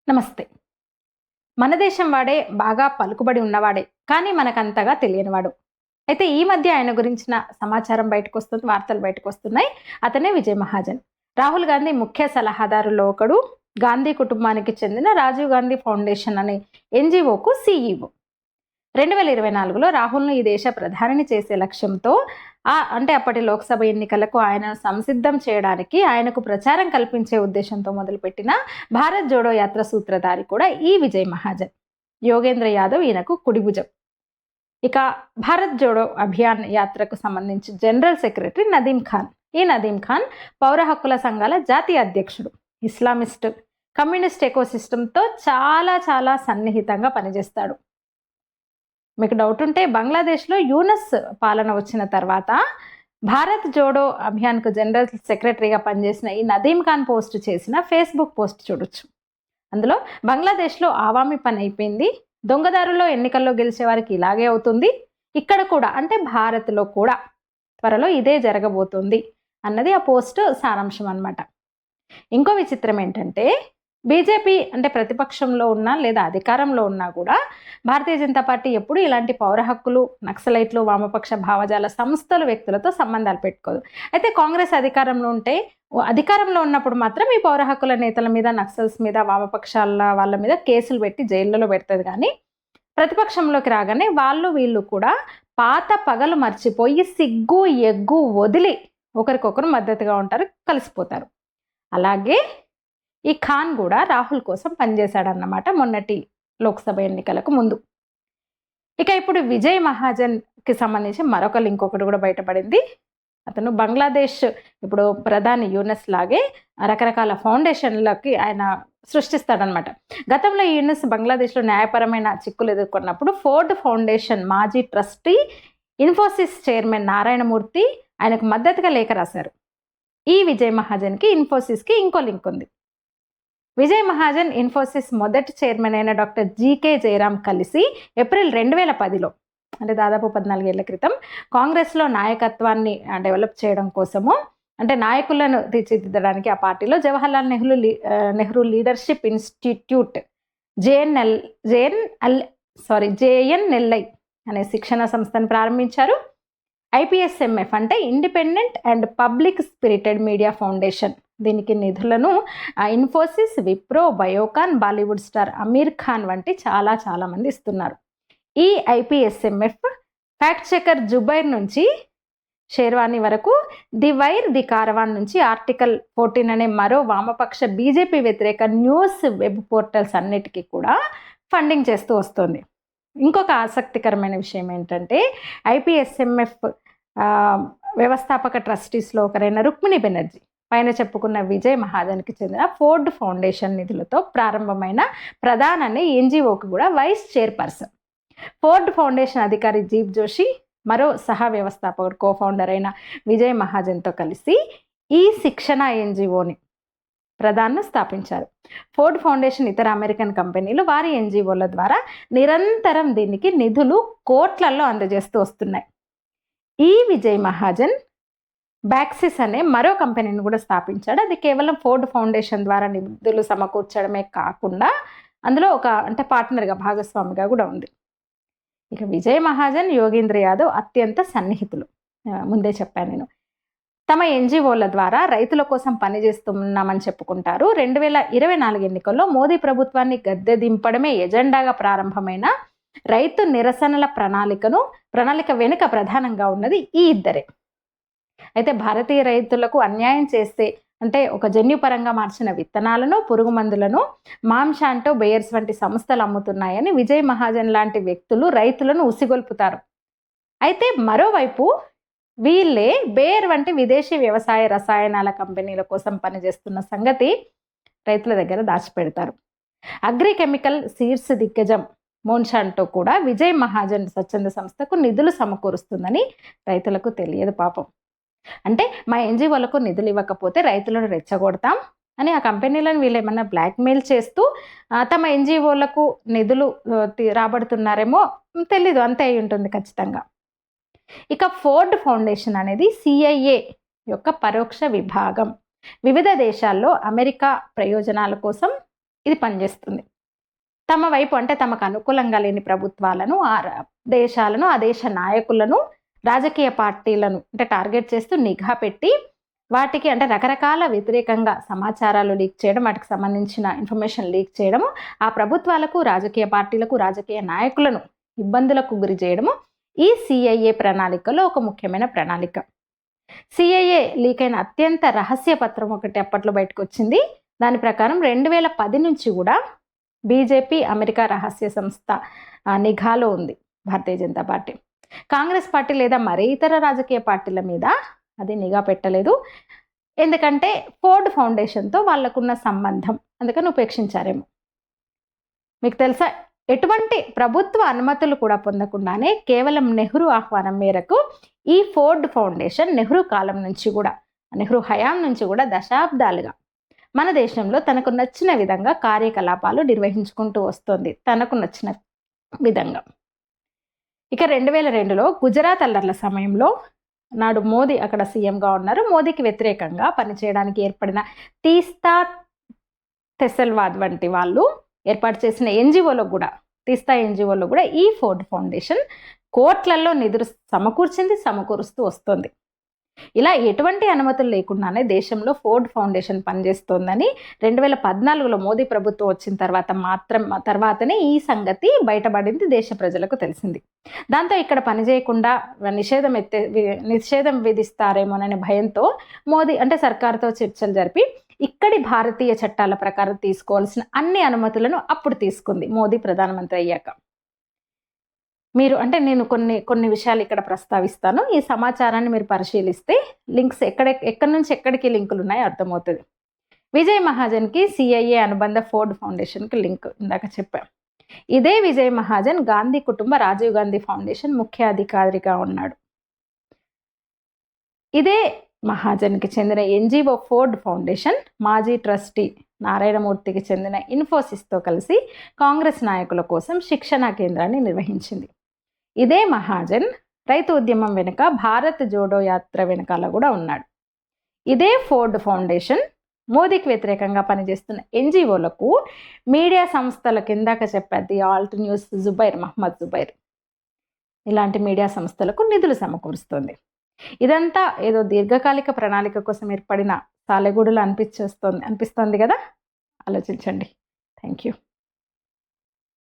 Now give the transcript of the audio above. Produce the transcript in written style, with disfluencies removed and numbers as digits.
నమస్తే. మన దేశం వాడే బాగా పలుకుబడి ఉన్నవాడే. కానీ మనకంతగా తెలియనివాడు. అయితే ఈ మధ్య ఆయన గురించిన సమాచారం బయటకొస్తుంది. వార్తలు బయటకొస్తున్నాయి. అతనే విజయ్ మహాజన్. రాహుల్ గాంధీ ముఖ్య సలహాదారులో ఒకడు. గాంధీ కుటుంబానికి చెందిన రాజీవ్ గాంధీ ఫౌండేషన్ అనే ఎన్‌జీఓకు సీఈఓ. 2024లో రాహుల్‌ను ఈ దేశ ప్రధానిని చేసే లక్ష్యంతో అంటే అప్పటి లోక్సభ ఎన్నికలకు ఆయనను సంసిద్ధం చేయడానికి, ఆయనకు ప్రచారం కల్పించే ఉద్దేశంతో మొదలుపెట్టిన భారత్ జోడో యాత్ర సూత్రధారి కూడా ఈ విజయ్ మహాజన్. యోగేంద్ర యాదవ్ ఈయనకు కుడిభుజం. ఇక భారత్ జోడో అభియాన్ యాత్రకు సంబంధించి జనరల్ సెక్రటరీ నదీం ఖాన్. ఈ నదీం ఖాన్ పౌర హక్కుల సంఘాల జాతీయ అధ్యక్షుడు. ఇస్లామిస్ట్, కమ్యూనిస్ట్ ఎకోసిస్టంతో చాలా సన్నిహితంగా పనిచేస్తాడు. మీకు డౌట్ ఉంటే బంగ్లాదేశ్లో యూనస్ పాలన వచ్చిన తర్వాత భారత్ జోడో అభియాన్కు జనరల్ సెక్రటరీగా పనిచేసిన ఈ నదీం ఖాన్ పోస్ట్ చేసిన ఫేస్బుక్ పోస్ట్ చూడొచ్చు. అందులో బంగ్లాదేశ్లో ఆవామీ పని అయిపోయింది, దొంగదారుల్లో ఎన్నికల్లో గెలిచే వారికి ఇలాగే అవుతుంది, ఇక్కడ కూడా అంటే భారత్లో కూడా త్వరలో ఇదే జరగబోతుంది అన్నది ఆ పోస్ట్ సారాంశం అన్నమాట. ఇంకో విచిత్రం ఏంటంటే బీజేపీ అంటే ప్రతిపక్షంలో ఉన్నా లేదా అధికారంలో ఉన్నా కూడా భారతీయ జనతా పార్టీ ఎప్పుడు ఇలాంటి పౌర హక్కులు, నక్సలైట్లు, వామపక్ష భావజాల సంస్థలు, వ్యక్తులతో సంబంధాలు పెట్టుకోదు. అయితే కాంగ్రెస్ అధికారంలో ఉన్నప్పుడు మాత్రం ఈ పౌర హక్కుల నేతల మీద, నక్సల్స్ మీద, వామపక్షాల వాళ్ళ మీద కేసులు పెట్టి జైళ్ళలో పెడుతుంది. కానీ ప్రతిపక్షంలోకి రాగానే వీళ్ళు కూడా పాత పగలు మర్చిపోయి సిగ్గు ఎగ్గు వదిలి ఒకరికొకరు మద్దతుగా ఉంటారు, కలిసిపోతారు. అలాగే ఈ ఖాన్ కూడా రాహుల్ కోసం పనిచేశాడన్నమాట మొన్నటి లోక్సభ ఎన్నికలకు ముందు. ఇక ఇప్పుడు విజయ్ మహాజన్కి సంబంధించి మరొక లింక్ ఒకటి కూడా బయటపడింది. అతను బంగ్లాదేశ్ ఇప్పుడు ప్రధాని యూనస్ లాగే రకరకాల ఫౌండేషన్లకి ఆయన సృష్టిస్తాడనమాట. గతంలో యూనస్ బంగ్లాదేశ్లో న్యాయపరమైన చిక్కులు ఎదుర్కొన్నప్పుడు ఫోర్డ్ ఫౌండేషన్ మాజీ ట్రస్టీ, ఇన్ఫోసిస్ చైర్మన్ నారాయణమూర్తి ఆయనకు మద్దతుగా లేఖ రాశారు. ఈ విజయ్ మహాజన్కి ఇన్ఫోసిస్కి ఇంకో లింక్ ఉంది. విజయ్ మహాజన్ ఇన్ఫోసిస్ మొదటి చైర్మన్ అయిన డాక్టర్ జీకే జయరామ్ కలిసి ఏప్రిల్ 2010లో అంటే దాదాపు 14 ఏళ్ల క్రితం కాంగ్రెస్లో నాయకత్వాన్ని డెవలప్ చేయడం కోసము, అంటే నాయకులను తీర్చిదిద్దడానికి ఆ పార్టీలో జవహర్లాల్ నెహ్రూ లీడర్షిప్ ఇన్స్టిట్యూట్ జేఎన్ఎల్ఐ అనే శిక్షణ సంస్థను ప్రారంభించారు. IPSMF అంటే independent and public spirited media foundation. దీనికి నిధులను ఇన్ఫోసిస్, విప్రో, బయోకాన్, బాలీవుడ్ స్టార్ అమీర్ ఖాన్ వంటి చాలా మంది ఇస్తున్నారు. ఈ IPSMF ఫ్యాక్ట్ చెకర్ జుబైర్ నుంచి షేర్వానీ వరకు, ది వైర్, ది కారవాన్ నుంచి ఆర్టికల్ 14 అనే మరో వామపక్ష బీజేపీ వ్యతిరేక న్యూస్ వెబ్ పోర్టల్స్ అన్నిటికీ కూడా ఫండింగ్ చేస్తూ వస్తుంది. ఇంకొక ఆసక్తికరమైన విషయం ఏంటంటే IPSMF వ్యవస్థాపక ట్రస్టీస్లో ఒకరైన రుక్మిణి బెనర్జీ పైన చెప్పుకున్న విజయ్ మహాజన్కి చెందిన ఫోర్డ్ ఫౌండేషన్ నిధులతో ప్రారంభమైన ప్రధాన్ అనే ఎన్‌జీఓకి కూడా వైస్ చైర్పర్సన్. ఫోర్డ్ ఫౌండేషన్ అధికారి జీప్ జోషి మరో సహా వ్యవస్థాపకుడు, కోఫౌండర్ అయిన విజయ్ మహాజన్తో కలిసి ఈ శిక్షణ ఎన్‌జీఓని ప్రధాన్ను స్థాపించారు. ఫోర్డ్ ఫౌండేషన్ ఇతర అమెరికన్ కంపెనీలు వారి ఎన్‌జీఓల ద్వారా నిరంతరం దీనికి నిధులు కోట్లలో అందజేస్తూ వస్తున్నాయి. ఈ విజయ్ మహాజన్ బ్యాక్సిస్ అనే మరో కంపెనీని కూడా స్థాపించాడు. అది కేవలం ఫోర్డ్ ఫౌండేషన్ ద్వారా నిధులు సమకూర్చడమే కాకుండా అందులో అంటే పార్ట్నర్గా, భాగస్వామిగా కూడా ఉంది. ఇక విజయ్ మహాజన్, యోగేంద్ర యాదవ్ అత్యంత సన్నిహితులు. ముందే చెప్పాను నేను. తమ ఎన్‌జీఓల ద్వారా రైతుల కోసం పనిచేస్తున్నామని చెప్పుకుంటారు. 2024 ఎన్నికల్లో మోదీ ప్రభుత్వాన్ని గద్దె దింపడమే ఎజెండాగా ప్రారంభమైన రైతు నిరసనల ప్రణాళిక వెనుక ప్రధానంగా ఉన్నది ఈ ఇద్దరే. అయితే భారతీయ రైతులకు అన్యాయం చేస్తే అంటే ఒక జన్యుపరంగా మార్చిన విత్తనాలను, పురుగు మందులను మాన్సాంటో, బేయర్స్ వంటి సంస్థలు అమ్ముతున్నాయని విజయ్ మహాజన్ లాంటి వ్యక్తులు రైతులను ఉసిగొల్పుతారు. అయితే మరోవైపు వీళ్ళే బేయర్ వంటి విదేశీ వ్యవసాయ రసాయనాల కంపెనీల కోసం పనిచేస్తున్న సంగతి రైతుల దగ్గర దాచిపెడతారు. అగ్రికెమికల్ సీడ్స్ దిగ్గజం మోన్సాంటో కూడా విజయ్ మహాజన్ స్వచ్ఛంద సంస్థకు నిధులు సమకూరుస్తుందని రైతులకు తెలియదు పాపం. అంటే మా ఎన్‌జీఓలకు నిధులు ఇవ్వకపోతే రైతులను రెచ్చగొడతాం అని ఆ కంపెనీలను వీళ్ళు ఏమన్నా బ్లాక్మెయిల్ చేస్తూ తమ ఎన్‌జీఓలకు నిధులు రాబడుతున్నారేమో తెలీదు, అంతే అయి ఉంటుంది ఖచ్చితంగా. ఇక ఫోర్డ్ ఫౌండేషన్ అనేది CIA యొక్క పరోక్ష విభాగం. వివిధ దేశాల్లో అమెరికా ప్రయోజనాల కోసం ఇది పనిచేస్తుంది. తమ వైపు అంటే తమకు అనుకూలంగా లేని ప్రభుత్వాలను, దేశాలను, ఆ దేశ నాయకులను, రాజకీయ పార్టీలను అంటే టార్గెట్ చేస్తూ నిఘా పెట్టి వాటికి అంటే రకరకాల వ్యతిరేకంగా సమాచారాలు లీక్ చేయడం, వాటికి సంబంధించిన ఇన్ఫర్మేషన్ లీక్ చేయడము, ఆ ప్రభుత్వాలకు, రాజకీయ పార్టీలకు, రాజకీయ నాయకులను ఇబ్బందులకు గురి చేయడము ఈ సిఐఏ ప్రణాళికలో ఒక ముఖ్యమైన ప్రణాళిక. సిఐఏ లీక్ అయిన అత్యంత రహస్య పత్రం ఒకటి అప్పట్లో బయటకు వచ్చింది. దాని ప్రకారం 2010 నుంచి కూడా బీజేపీ, అమెరికా రహస్య సంస్థ నిఘాలో ఉంది భారతీయ జనతా పార్టీ. కాంగ్రెస్ పార్టీ లేదా మరే ఇతర రాజకీయ పార్టీల మీద అది నిఘా పెట్టలేదు. ఎందుకంటే ఫోర్డ్ ఫౌండేషన్తో వాళ్ళకున్న సంబంధం, అందుకని ఉపేక్షించారేమో. మీకు తెలుసా, ఎటువంటి ప్రభుత్వ అనుమతులు కూడా పొందకుండానే కేవలం నెహ్రూ ఆహ్వానం మేరకు ఈ ఫోర్డ్ ఫౌండేషన్ నెహ్రూ కాలం నుంచి కూడా, నెహ్రూ హయాం నుంచి కూడా దశాబ్దాలుగా మన దేశంలో తనకు నచ్చిన విధంగా కార్యకలాపాలు నిర్వహించుకుంటూ వస్తుంది, తనకు నచ్చిన విధంగా. ఇక 2002లో గుజరాత్ అల్లర్ల సమయంలో నాడు మోదీ అక్కడ సీఎంగా ఉన్నారు. మోదీకి వ్యతిరేకంగా పనిచేయడానికి ఏర్పడిన తీస్తా తెసల్వాద్ వంటి వాళ్ళు ఏర్పాటు చేసిన ఎన్జిఓలో కూడా, తీస్తా ఎన్జిఓలో కూడా ఈ ఫోర్డ్ ఫౌండేషన్ కోట్లలో నిధులు సమకూరుస్తూ వస్తుంది. ఇలా ఎటువంటి అనుమతులు లేకుండానే దేశంలో ఫోర్డ్ ఫౌండేషన్ పనిచేస్తోందని 2014లో మోదీ ప్రభుత్వం వచ్చిన తర్వాతనే ఈ సంగతి బయటపడింది, దేశ ప్రజలకు తెలిసింది. దాంతో ఇక్కడ పనిచేయకుండా నిషేధం విధిస్తారేమోననే భయంతో మోదీ అంటే సర్కారుతో చర్చలు జరిపి ఇక్కడి భారతీయ చట్టాల ప్రకారం తీసుకోవాల్సిన అన్ని అనుమతులను అప్పుడు తీసుకుంది మోదీ ప్రధానమంత్రి అయ్యాక. మీరు అంటే నేను కొన్ని విషయాలు ఇక్కడ ప్రస్తావిస్తాను. ఈ సమాచారాన్ని మీరు పరిశీలిస్తే లింక్స్ ఎక్కడి నుంచి ఎక్కడికి లింకులు ఉన్నాయో అర్థమవుతుంది. విజయ్ మహాజన్కి సిఐఏ అనుబంధ ఫోర్డ్ ఫౌండేషన్కి లింక్ ఇందాక చెప్పాం. ఇదే విజయ్ మహాజన్ గాంధీ కుటుంబ రాజీవ్ గాంధీ ఫౌండేషన్ ముఖ్య అధికారిగా ఉన్నాడు. ఇదే మహాజన్కి చెందిన ఎన్జిఓ ఫోర్డ్ ఫౌండేషన్ మాజీ ట్రస్టీ నారాయణమూర్తికి చెందిన ఇన్ఫోసిస్తో కలిసి కాంగ్రెస్ నాయకుల కోసం శిక్షణా కేంద్రాన్ని నిర్వహించింది. ఇదే మహాజన్ రైతు ఉద్యమం వెనుక భారత్ జోడో యాత్ర వెనకాల కూడా ఉన్నాడు. ఇదే ఫోర్డ్ ఫౌండేషన్ మోదీకి వ్యతిరేకంగా పనిచేస్తున్న ఎన్జిఓలకు, మీడియా సంస్థల కిందాక చెప్పేది ఆల్ట్ న్యూస్ మహమ్మద్ జుబైర్ ఇలాంటి మీడియా సంస్థలకు నిధులు సమకూరుస్తుంది. ఇదంతా ఏదో దీర్ఘకాలిక ప్రణాళిక కోసం ఏర్పడిన సాలెగూడులు అనిపిస్తుంది కదా, ఆలోచించండి. Thank you.